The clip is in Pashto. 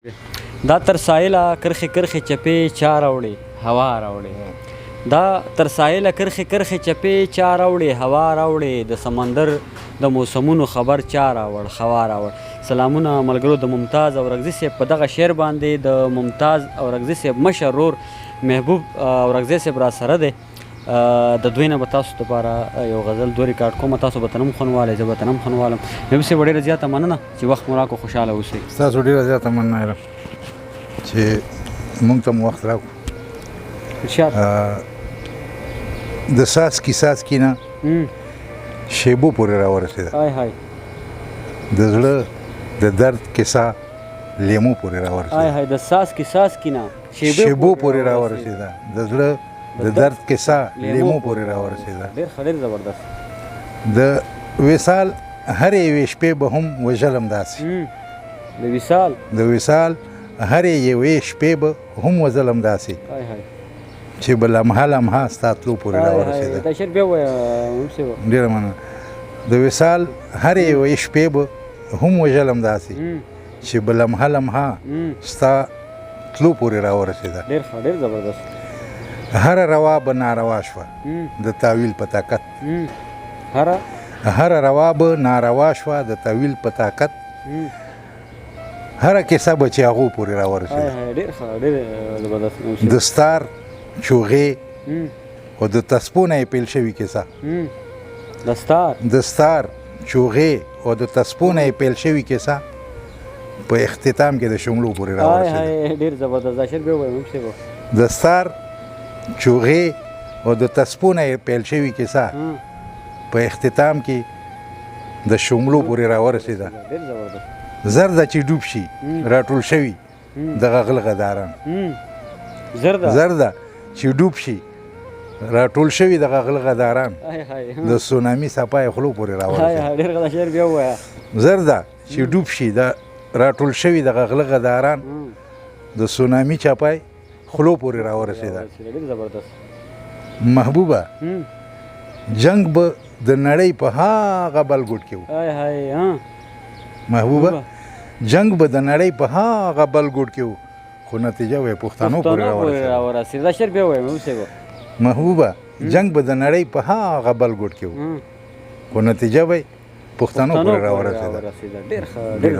دا تر ساحله کرښې کرښې چپې چا راوړې هوا راوړې دا تر ساحله کرښې کرښې چپې چا راوړې هوا راوړې د سمندر د موسمونو خبر چا راوړ خوا راوړ. سلامونه ملګرو د ممتاز اورکزي صاحب په دغه شعر باندې د ممتاز اورکزي صاحب مشر ورور محبوب اورکزي صاحب را سره دی. د دوی نه به تاسو دپاره یو غزل دوه ریکارډ کوم، تاسو به تنم خونوالی زه به تنم خونوالم. محبوب صاحب ډېره زیاته مننه چې وخت مو راکړو، خوشحاله اوسئ. ستاسو ډېره زیاته مننه یم چې موږ ته مو وخت راکړو. د څاڅکي نه شیبو پورې راورسېده، د زړه د درد کیسه لیمو پورې راورسېده. د څاڅکي نه شیبو پورې راورسېده، د زړه د درد کیسه لیمو پورې راورسېده. ډېر زبردست. د وصال هرې یوې شپې به هم وژلم داسې، د وصال هرې یوې شپې به هم وژلم داسې چې به لمحه لمحه ستا تلو پورې راورسېده. دا شعر بیا ووایه. ډېره مننه. د وصال هرې یوې شپې به هم وژلم داسې چې به لمحه لمحه ستا تلو پورې راورسېده. ډېر زبردست. هر روا به ناروا شوه د تاویل په طاقت، هر روا به ناروا شوه د تاویل په طاقت، هره کیسه به چې هغو پورې راورسېده. د ستار چوغې او د تسپو نه یې پیل شوې کیسه، د ستار چوغې او د تسپو نه یې پیل شوې کیسه په اختتام کې د شملو پورې راورسېده. ډېر زبردست. دا شعر بیا ووایه. د ستار چوغې او د تسپو نه یې پیل شوې کیسه په اختتام کې د شملو پورې راورسېده. زر ده چې ډوب شي راټول شوي د غغل غداران، زر ده چې ډوب شي راټول شوي د غغل غداران، د سونامي څپه یې خولو پورې راورسېده. زر ده چې ډوب شي د راټول شوي د غغل غداران، د سونامي چپه یې خولو پورې راورسېده. محبوبه جنگ به د نړۍ په هغه بل ګوټ کې و، محبوبه جنگ به د نړۍ په هغه بل ګوټ کې و، خو نتیجه به یې پښتنو پورې راورسېده. دا شعر بیا ووایه. محبوبه جنگ به د نړۍ په هغه بل ګوټ کې و، خو نتیجه به یې پښتنو پورې راورسېده. ډېر